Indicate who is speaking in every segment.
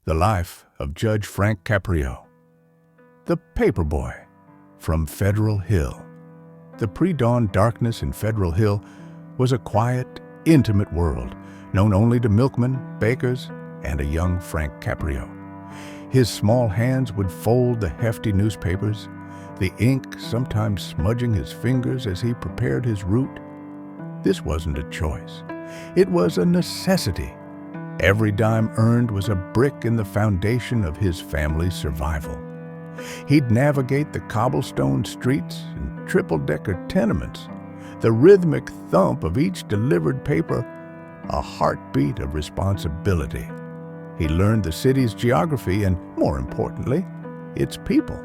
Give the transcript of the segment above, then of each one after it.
Speaker 1: The life of Judge Frank Caprio. The Paperboy from Federal Hill. The pre-dawn darkness in Federal Hill was a quiet, intimate world, known only to milkmen, bakers, and a young Frank Caprio. His small hands would fold the hefty newspapers, the ink sometimes smudging his fingers as he prepared his route. This wasn't a choice. It was a necessity. Every dime earned was a brick in the foundation of his family's survival. He'd navigate the cobblestone streets and triple-decker tenements, the rhythmic thump of each delivered paper, a heartbeat of responsibility. He learned the city's geography and, more importantly, its people.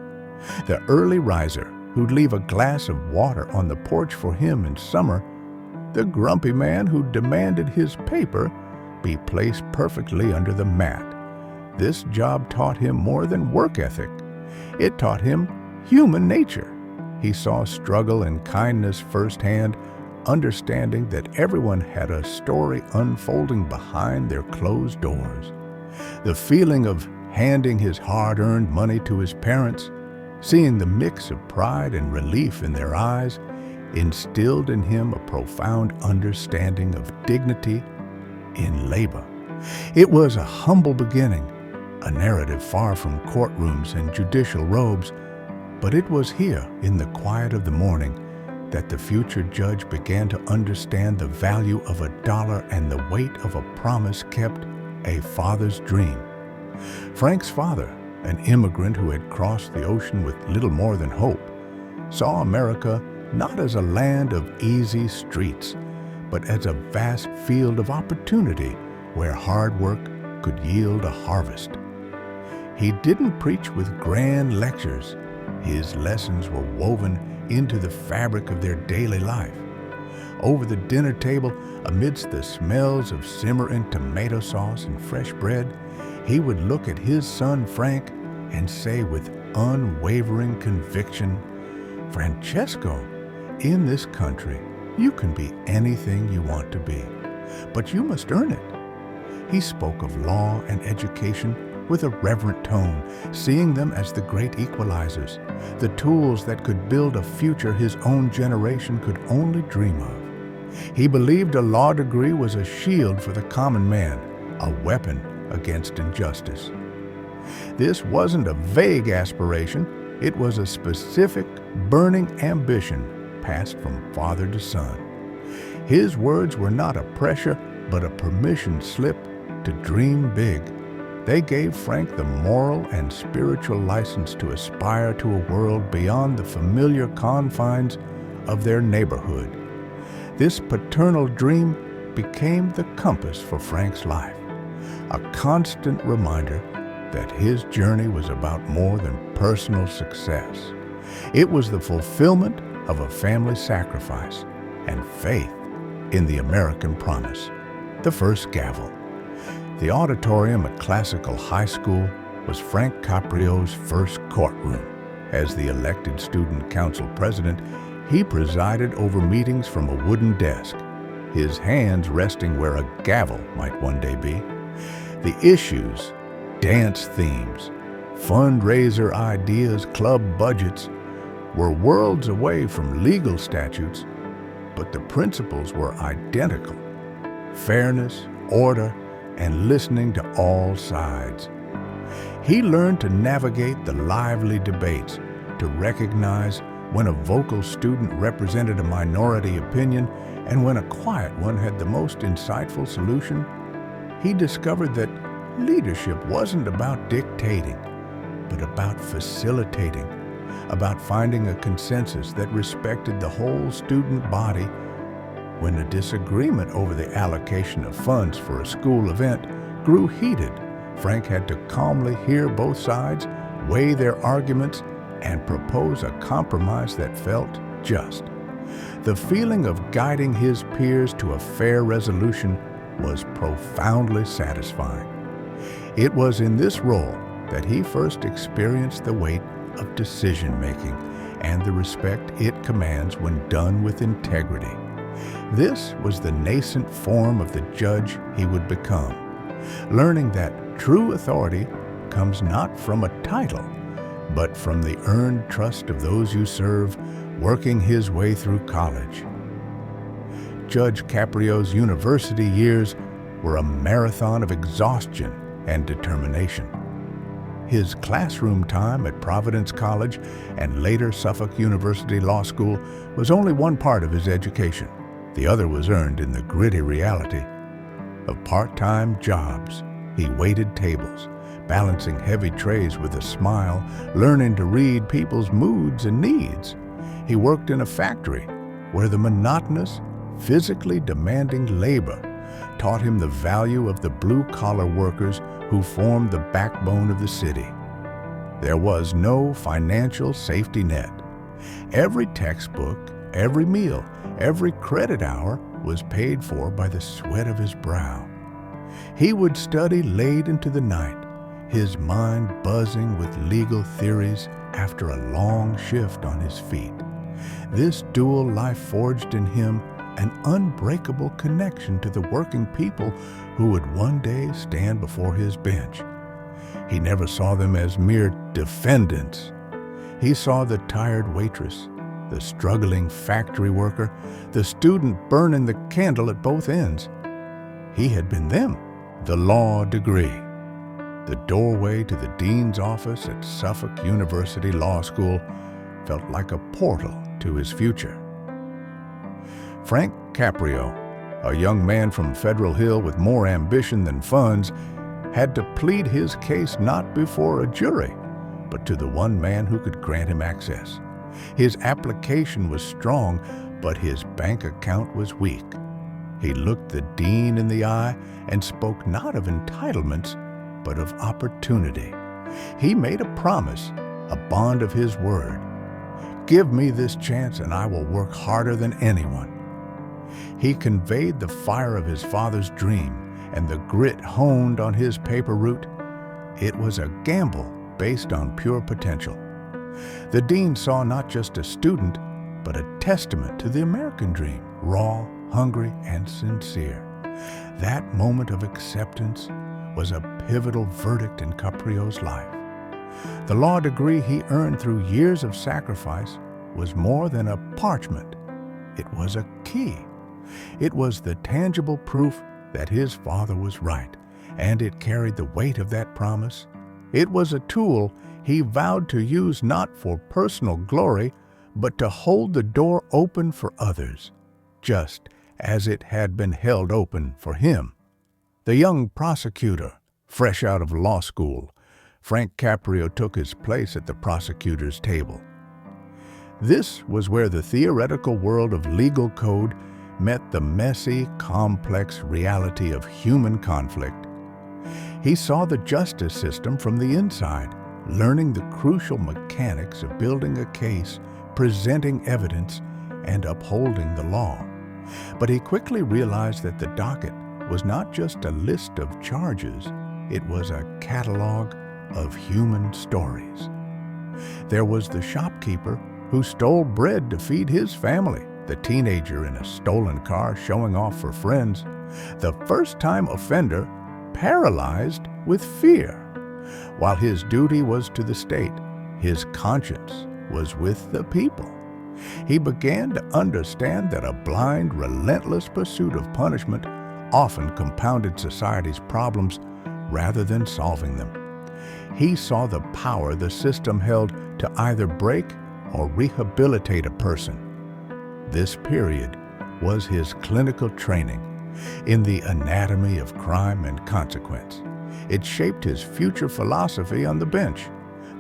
Speaker 1: The early riser who'd leave a glass of water on the porch for him in summer, the grumpy man who demanded his paper be placed perfectly under the mat. This job taught him more than work ethic. It taught him human nature. He saw struggle and kindness firsthand, understanding that everyone had a story unfolding behind their closed doors. The feeling of handing his hard-earned money to his parents, seeing the mix of pride and relief in their eyes, instilled in him a profound understanding of dignity in labor. It was a humble beginning, a narrative far from courtrooms and judicial robes, but it was here, in the quiet of the morning, that the future judge began to understand the value of $1 and the weight of a promise kept, a father's dream. Frank's father, an immigrant who had crossed the ocean with little more than hope, saw America not as a land of easy streets, but as a vast field of opportunity where hard work could yield a harvest. He didn't preach with grand lectures. His lessons were woven into the fabric of their daily life. Over the dinner table, amidst the smells of simmering tomato sauce and fresh bread, he would look at his son Frank and say with unwavering conviction, "Francesco, in this country, you can be anything you want to be, but you must earn it." He spoke of law and education with a reverent tone, seeing them as the great equalizers, the tools that could build a future his own generation could only dream of. He believed a law degree was a shield for the common man, a weapon against injustice. This wasn't a vague aspiration, it was a specific, burning ambition passed from father to son. His words were not a pressure, but a permission slip to dream big. They gave Frank the moral and spiritual license to aspire to a world beyond the familiar confines of their neighborhood. This paternal dream became the compass for Frank's life, a constant reminder that his journey was about more than personal success. It was the fulfillment of a family sacrifice and faith in the American promise. The first gavel. The auditorium at Classical High School was Frank Caprio's first courtroom. As the elected student council president, he presided over meetings from a wooden desk, his hands resting where a gavel might one day be. The issues, dance themes, fundraiser ideas, club budgets, were worlds away from legal statutes, but the principles were identical: fairness, order, and listening to all sides. He learned to navigate the lively debates, to recognize when a vocal student represented a minority opinion and when a quiet one had the most insightful solution. He discovered that leadership wasn't about dictating, but about facilitating, about finding a consensus that respected the whole student body. When a disagreement over the allocation of funds for a school event grew heated, Frank had to calmly hear both sides, weigh their arguments, and propose a compromise that felt just. The feeling of guiding his peers to a fair resolution was profoundly satisfying. It was in this role that he first experienced the weight of decision-making and the respect it commands when done with integrity. This was the nascent form of the judge he would become, learning that True authority comes not from a title, but from the earned trust of those you serve, working his way through college. Judge Caprio's university years were a marathon of exhaustion and determination. His classroom time at Providence College and later Suffolk University Law School was only one part of his education. The other was earned in the gritty reality of part-time jobs. He waited tables, balancing heavy trays with a smile, learning to read people's moods and needs. He worked in a factory where the monotonous, physically demanding labor taught him the value of the blue-collar workers who formed the backbone of the city. There was no financial safety net. Every textbook, every meal, every credit hour was paid for by the sweat of his brow. He would study late into the night, his mind buzzing with legal theories after a long shift on his feet. This dual life forged in him an unbreakable connection to the working people who would one day stand before his bench. He never saw them as mere defendants. He saw the tired waitress, the struggling factory worker, the student burning the candle at both ends. He had been them. The law degree, the doorway to the dean's office at Suffolk University Law School, felt like a portal to his future. Frank Caprio, a young man from Federal Hill with more ambition than funds, had to plead his case not before a jury, but to the one man who could grant him access. His application was strong, but his bank account was weak. He looked the dean in the eye and spoke not of entitlements, but of opportunity. He made a promise, a bond of his word. Give me this chance and I will work harder than anyone. He conveyed the fire of his father's dream and the grit honed on his paper route. It was a gamble based on pure potential. The dean saw not just a student, but a testament to the American dream, raw, hungry, and sincere. That moment of acceptance was a pivotal verdict in Caprio's life. The law degree he earned through years of sacrifice was more than a parchment. It was a key. It was the tangible proof that his father was right, and it carried the weight of that promise. It was a tool he vowed to use not for personal glory, but to hold the door open for others, just as it had been held open for him. The young prosecutor, fresh out of law school, Frank Caprio took his place at the prosecutor's table. This was where the theoretical world of legal code met the messy, complex reality of human conflict. He saw the justice system from the inside, learning the crucial mechanics of building a case, presenting evidence, and upholding the law. But he quickly realized that the docket was not just a list of charges, it was a catalog of human stories. There was the shopkeeper who stole bread to feed his family, the teenager in a stolen car showing off for friends, the first-time offender paralyzed with fear. While his duty was to the state, his conscience was with the people. He began to understand that a blind, relentless pursuit of punishment often compounded society's problems rather than solving them. He saw the power the system held to either break or rehabilitate a person. This period was his clinical training in the anatomy of crime and consequence. It shaped his future philosophy on the bench.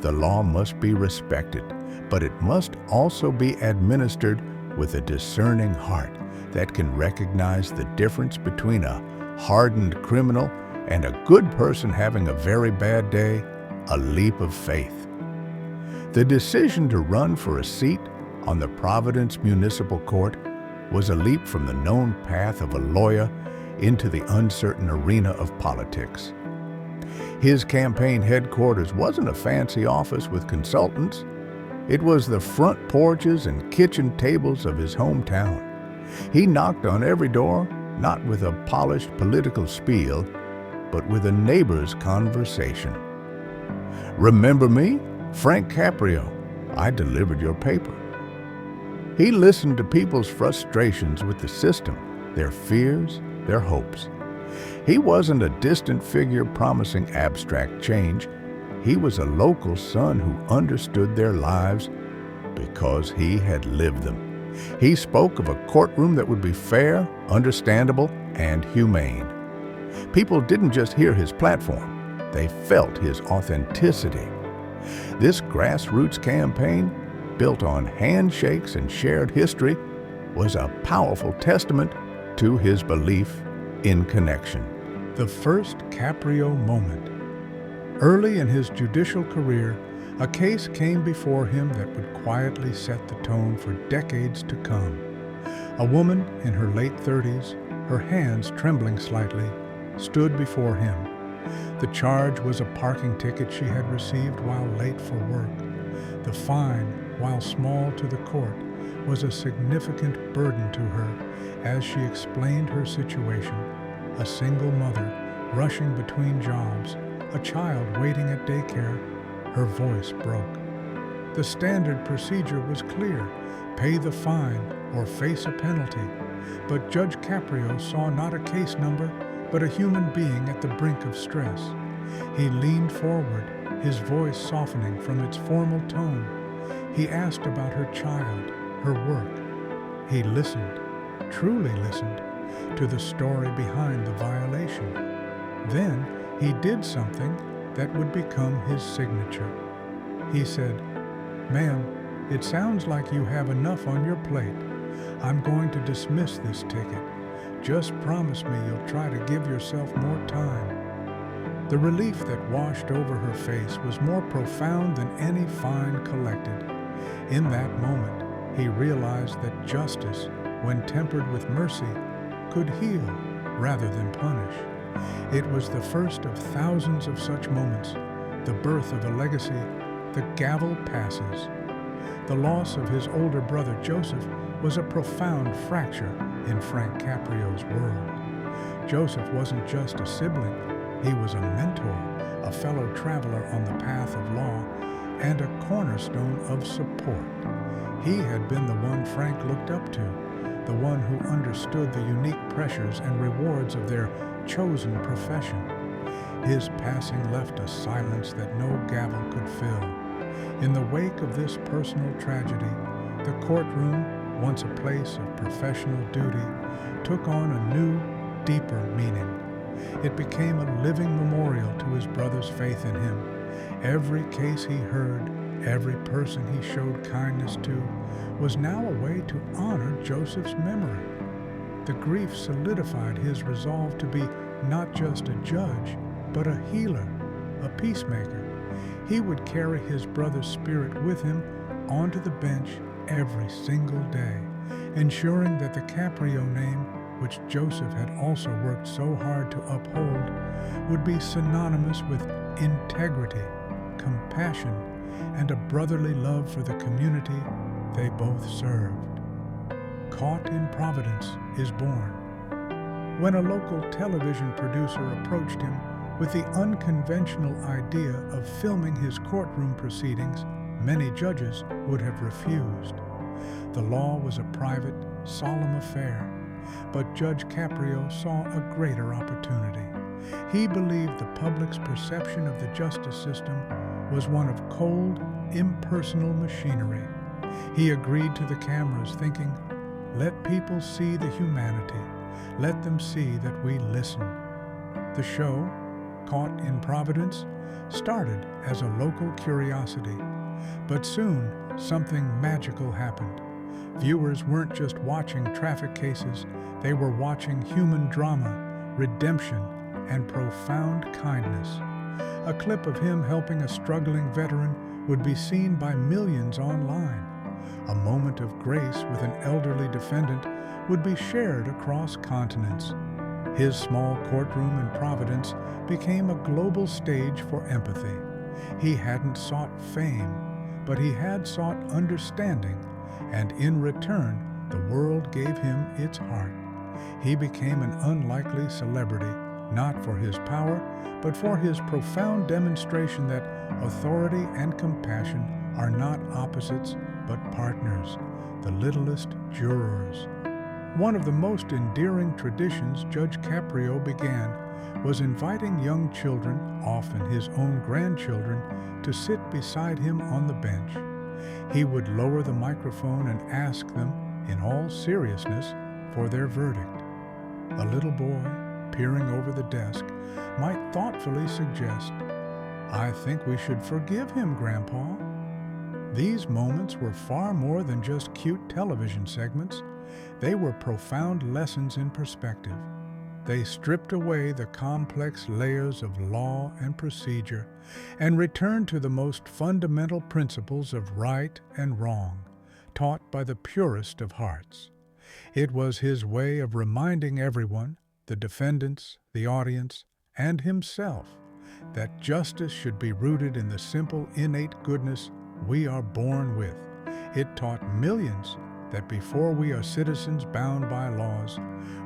Speaker 1: The law must be respected, but it must also be administered with a discerning heart that can recognize the difference between a hardened criminal and a good person having a very bad day, a leap of faith. The decision to run for a seat on the Providence Municipal Court was a leap from the known path of a lawyer into the uncertain arena of politics. His campaign headquarters wasn't a fancy office with consultants. It was the front porches and kitchen tables of his hometown. He knocked on every door, not with a polished political spiel, but with a neighbor's conversation. "Remember me? Frank Caprio. I delivered your paper." He listened to people's frustrations with the system, their fears, their hopes. He wasn't a distant figure promising abstract change. He was a local son who understood their lives because he had lived them. He spoke of a courtroom that would be fair, understandable, and humane. People didn't just hear his platform, they felt his authenticity. This grassroots campaign, built on handshakes and shared history, was a powerful testament to his belief in connection. The first Caprio moment. Early in his judicial career, a case came before him that would quietly set the tone for decades to come. A woman in her late 30s, her hands trembling slightly, stood before him. The charge was a parking ticket she had received while late for work. The fine, while small to the court, was a significant burden to her as she explained her situation. A single mother, rushing between jobs, a child waiting at daycare. Her voice broke. The standard procedure was clear: pay the fine or face a penalty. But Judge Caprio saw not a case number, but a human being at the brink of stress. He leaned forward, his voice softening from its formal tone. He asked about her child, her work. He listened, truly listened, to the story behind the violation. Then he did something that would become his signature. He said, "Ma'am, it sounds like you have enough on your plate. I'm going to dismiss this ticket. Just promise me you'll try to give yourself more time." The relief that washed over her face was more profound than any fine collected. In that moment, he realized that justice, when tempered with mercy, could heal rather than punish. It was the first of thousands of such moments, the birth of a legacy. The gavel passes. The loss of his older brother Joseph was a profound fracture in Frank Caprio's world. Joseph wasn't just a sibling, he was a mentor, a fellow traveler on the path of law, and a cornerstone of support. He had been the one Frank looked up to, the one who understood the unique pressures and rewards of their chosen profession. His passing left a silence that no gavel could fill. In the wake of this personal tragedy, the courtroom, once a place of professional duty, took on a new, deeper meaning. It became a living memorial to his brother's faith in him. Every case he heard, every person he showed kindness to, was now a way to honor Joseph's memory. The grief solidified his resolve to be not just a judge, but a healer, a peacemaker. He would carry his brother's spirit with him onto the bench every single day, ensuring that the Caprio name, which Joseph had also worked so hard to uphold, would be synonymous with integrity, compassion, and a brotherly love for the community they both served. Caught in Providence is born. When a local television producer approached him with the unconventional idea of filming his courtroom proceedings, many judges would have refused. The law was a private, solemn affair, but Judge Caprio saw a greater opportunity. He believed the public's perception of the justice system was one of cold, impersonal machinery. He agreed to the cameras, thinking, "Let people see the humanity. Let them see that we listen." The show, Caught in Providence, started as a local curiosity, but soon something magical happened. Viewers weren't just watching traffic cases, they were watching human drama, redemption, and profound kindness. A clip of him helping a struggling veteran would be seen by millions online. A moment of grace with an elderly defendant would be shared across continents. His small courtroom in Providence became a global stage for empathy. He hadn't sought fame, but he had sought understanding, and in return, the world gave him its heart. He became an unlikely celebrity, not for his power, but for his profound demonstration that authority and compassion are not opposites, but partners, the littlest jurors. One of the most endearing traditions Judge Caprio began was inviting young children, often his own grandchildren, to sit beside him on the bench. He would lower the microphone and ask them, in all seriousness, for their verdict. A little boy, peering over the desk, might thoughtfully suggest, "I think we should forgive him, Grandpa." These moments were far more than just cute television segments. They were profound lessons in perspective. They stripped away the complex layers of law and procedure and returned to the most fundamental principles of right and wrong, taught by the purest of hearts. It was his way of reminding everyone, the defendants, the audience, and himself, that justice should be rooted in the simple, innate goodness we are born with. It taught millions that before we are citizens bound by laws,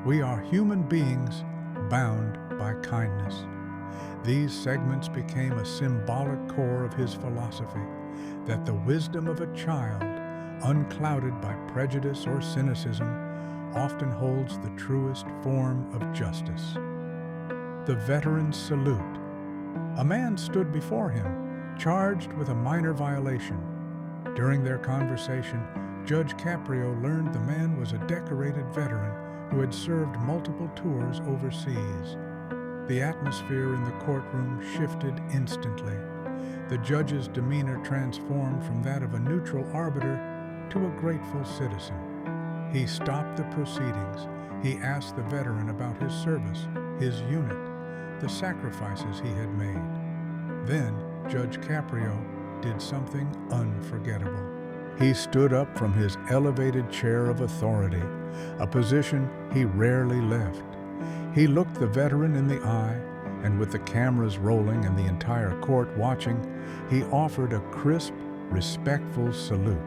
Speaker 1: we are human beings bound by kindness. These segments became a symbolic core of his philosophy, that the wisdom of a child, unclouded by prejudice or cynicism, often holds the truest form of justice. The veteran's salute. A man stood before him, charged with a minor violation. During their conversation, Judge Caprio learned the man was a decorated veteran who had served multiple tours overseas. The atmosphere in the courtroom shifted instantly. The judge's demeanor transformed from that of a neutral arbiter to a grateful citizen. He stopped the proceedings. He asked the veteran about his service, his unit, the sacrifices he had made. Then Judge Caprio did something unforgettable. He stood up from his elevated chair of authority, a position he rarely left. He looked the veteran in the eye, and with the cameras rolling and the entire court watching, he offered a crisp, respectful salute.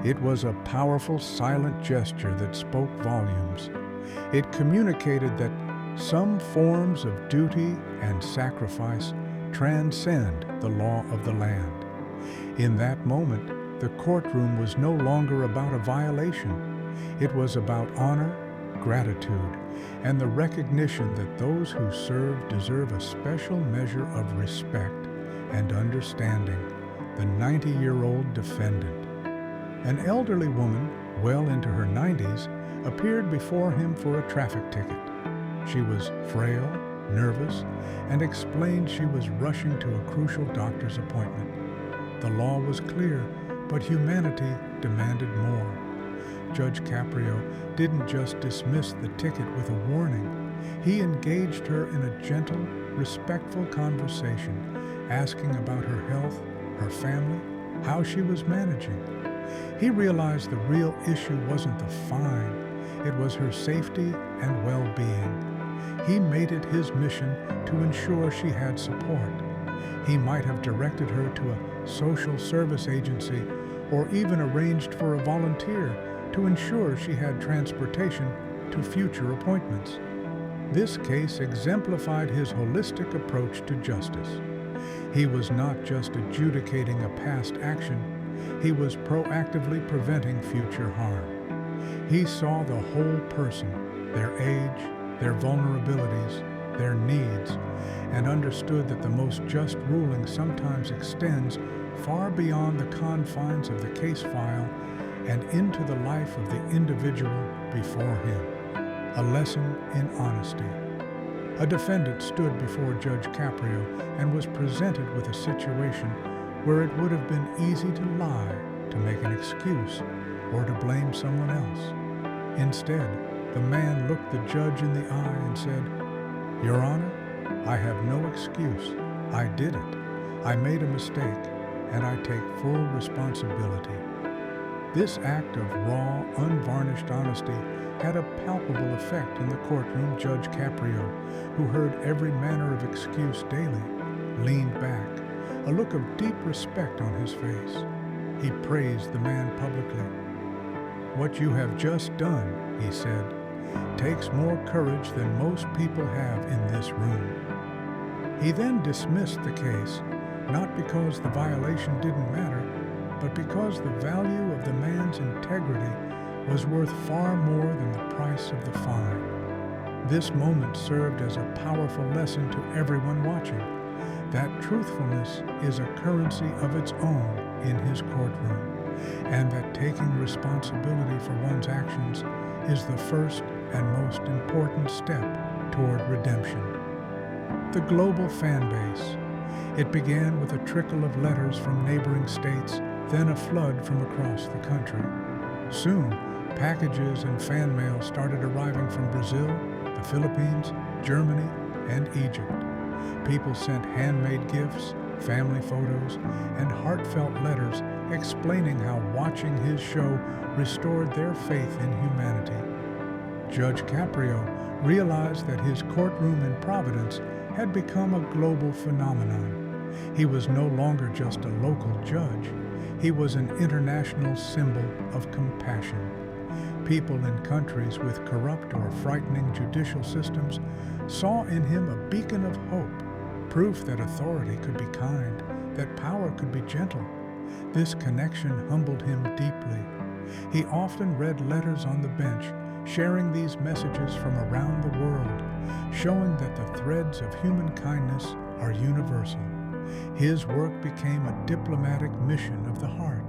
Speaker 1: It was a powerful, silent gesture that spoke volumes. It communicated that some forms of duty and sacrifice transcend the law of the land. In that moment, the courtroom was no longer about a violation. It was about honor, gratitude, and the recognition that those who serve deserve a special measure of respect and understanding. The 90-year-old defendant. An elderly woman, well into her 90s, appeared before him for a traffic ticket. She was frail, nervous, and explained she was rushing to a crucial doctor's appointment. The law was clear, but humanity demanded more. Judge Caprio didn't just dismiss the ticket with a warning. He engaged her in a gentle, respectful conversation, asking about her health, her family, how she was managing. He realized the real issue wasn't the fine, it was her safety and well-being. He made it his mission to ensure she had support. He might have directed her to a social service agency or even arranged for a volunteer to ensure she had transportation to future appointments. This case exemplified his holistic approach to justice. He was not just adjudicating a past action, he was proactively preventing future harm. He saw the whole person, their age, their vulnerabilities, their needs, and understood that the most just ruling sometimes extends far beyond the confines of the case file and into the life of the individual before him. A lesson in honesty. A defendant stood before Judge Caprio and was presented with a situation where it would have been easy to lie, to make an excuse, or to blame someone else. Instead, the man looked the judge in the eye and said, "Your Honor, I have no excuse. I did it. I made a mistake, and I take full responsibility." This act of raw, unvarnished honesty had a palpable effect in the courtroom. Judge Caprio, who heard every manner of excuse daily, leaned back, a look of deep respect on his face. He praised the man publicly. "What you have just done," he said, takes more courage than most people have in this room." He then dismissed the case, not because the violation didn't matter, but because the value of the man's integrity was worth far more than the price of the fine. This moment served as a powerful lesson to everyone watching, that truthfulness is a currency of its own in his courtroom, and that taking responsibility for one's actions is the first and most important step toward redemption. The global fan base. It began with a trickle of letters from neighboring states, then a flood from across the country. Soon, packages and fan mail started arriving from Brazil, the Philippines, Germany, and Egypt. People sent handmade gifts, family photos, and heartfelt letters explaining how watching his show restored their faith in humanity. Judge Caprio realized that his courtroom in Providence had become a global phenomenon. He was no longer just a local judge. He was an international symbol of compassion. People in countries with corrupt or frightening judicial systems saw in him a beacon of hope, proof that authority could be kind, that power could be gentle. This connection humbled him deeply. He often read letters on the bench, sharing these messages from around the world, showing that the threads of human kindness are universal. His work became a diplomatic mission of the heart,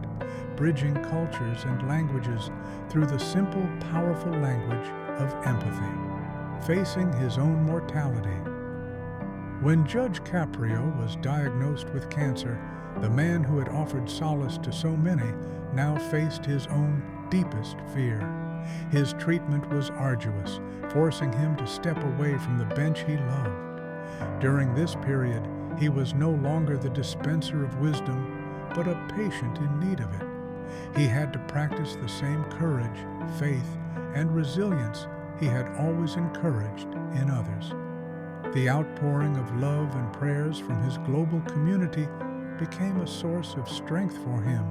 Speaker 1: bridging cultures and languages through the simple, powerful language of empathy. Facing his own mortality. When Judge Caprio was diagnosed with cancer, the man who had offered solace to so many now faced his own deepest fear. His treatment was arduous, forcing him to step away from the bench he loved. During this period, he was no longer the dispenser of wisdom, but a patient in need of it. He had to practice the same courage, faith, and resilience he had always encouraged in others. The outpouring of love and prayers from his global community became a source of strength for him.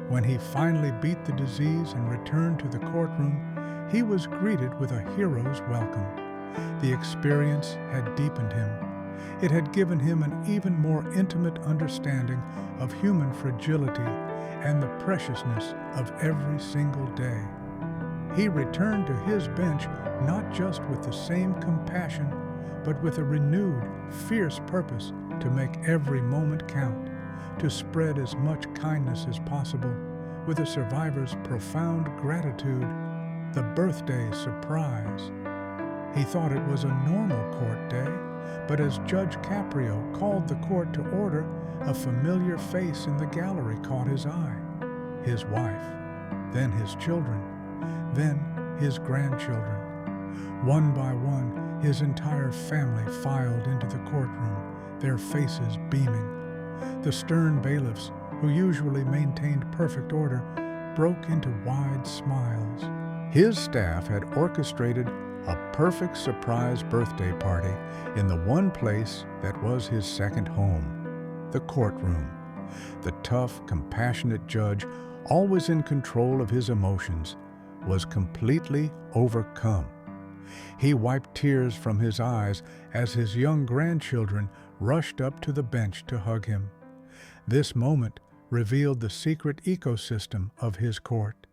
Speaker 1: When he finally beat the disease and returned to the courtroom, he was greeted with a hero's welcome. The experience had deepened him. It had given him an even more intimate understanding of human fragility and the preciousness of every single day. He returned to his bench not just with the same compassion, but with a renewed, fierce purpose to make every moment count, to spread as much kindness as possible, with a survivor's profound gratitude, the birthday surprise. He thought it was a normal court day, but as Judge Caprio called the court to order, a familiar face in the gallery caught his eye. His wife, then his children, then his grandchildren. One by one, his entire family filed into the courtroom, their faces beaming. The stern bailiffs, who usually maintained perfect order, broke into wide smiles. His staff had orchestrated a perfect surprise birthday party in the one place that was his second home, the courtroom. The tough, compassionate judge, always in control of his emotions, was completely overcome. He wiped tears from his eyes as his young grandchildren rushed up to the bench to hug him. This moment revealed the secret ecosystem of his court.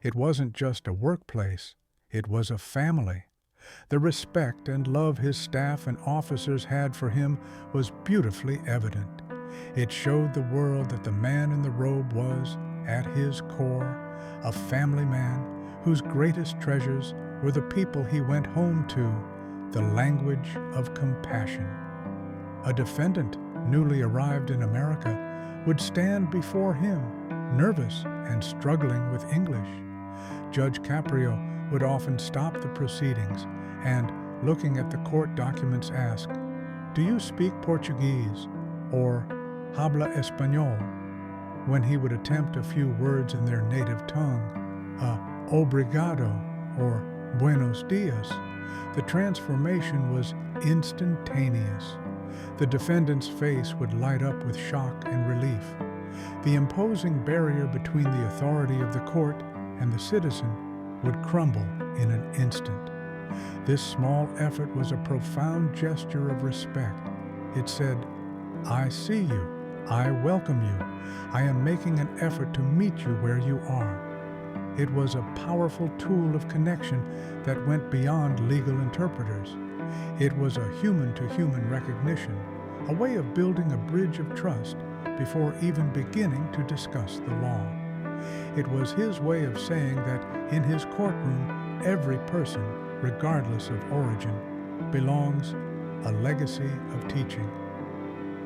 Speaker 1: It wasn't just a workplace, it was a family. The respect and love his staff and officers had for him was beautifully evident. It showed the world that the man in the robe was, at his core, a family man whose greatest treasures were the people he went home to, the language of compassion. A defendant newly arrived in America would stand before him, nervous and struggling with English. Judge Caprio would often stop the proceedings and, looking at the court documents, ask, "Do you speak Portuguese?" or "Habla Español?" When he would attempt a few words in their native tongue, "Obrigado" or "Buenos dias," the transformation was instantaneous. The defendant's face would light up with shock and relief. The imposing barrier between the authority of the court and the citizen would crumble in an instant. This small effort was a profound gesture of respect. It said, "I see you. I welcome you. I am making an effort to meet you where you are." It was a powerful tool of connection that went beyond legal interpreters. It was a human-to-human recognition, a way of building a bridge of trust before even beginning to discuss the law. It was his way of saying that in his courtroom, every person, regardless of origin, belongs a legacy of teaching.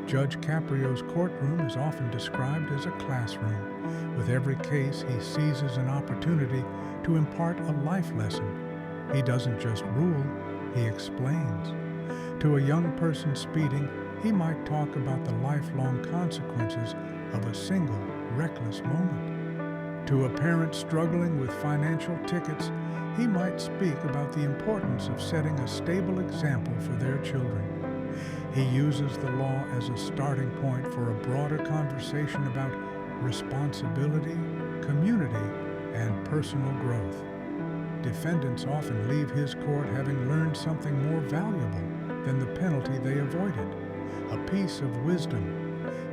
Speaker 1: Judge Caprio's courtroom is often described as a classroom. With every case, he seizes an opportunity to impart a life lesson. He doesn't just rule, he explains. To a young person speeding, he might talk about the lifelong consequences of a single reckless moment. To a parent struggling with financial tickets, he might speak about the importance of setting a stable example for their children. He uses the law as a starting point for a broader conversation about responsibility, community, and personal growth. Defendants often leave his court having learned something more valuable than the penalty they avoided, a piece of wisdom.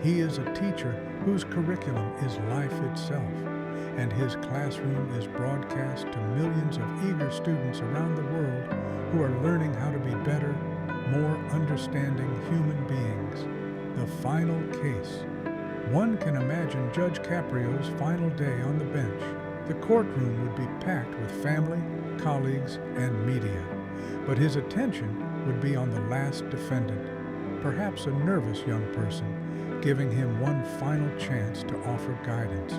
Speaker 1: He is a teacher whose curriculum is life itself, and his classroom is broadcast to millions of eager students around the world who are learning how to be better, more understanding human beings. The final case. One can imagine Judge Caprio's final day on the bench. The courtroom would be packed with family, colleagues, and media, but his attention would be on the last defendant, perhaps a nervous young person, giving him one final chance to offer guidance.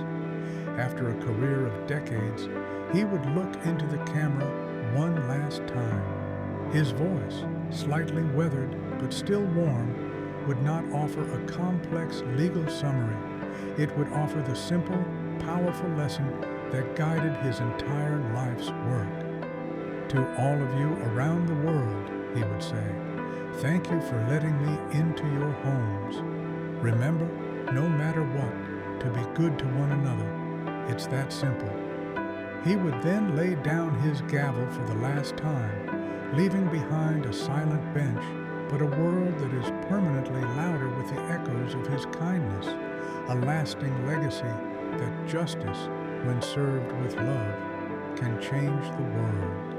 Speaker 1: After a career of decades, he would look into the camera one last time. His voice, slightly weathered but still warm, would not offer a complex legal summary. It would offer the simple, powerful lesson that guided his entire life's work. To all of you around the world, he would say, thank you for letting me into your homes. Remember, no matter what, to be good to one another. It's that simple. He would then lay down his gavel for the last time, leaving behind a silent bench, but a world that is permanently louder with the echoes of his kindness, a lasting legacy that justice, when served with love, can change the world.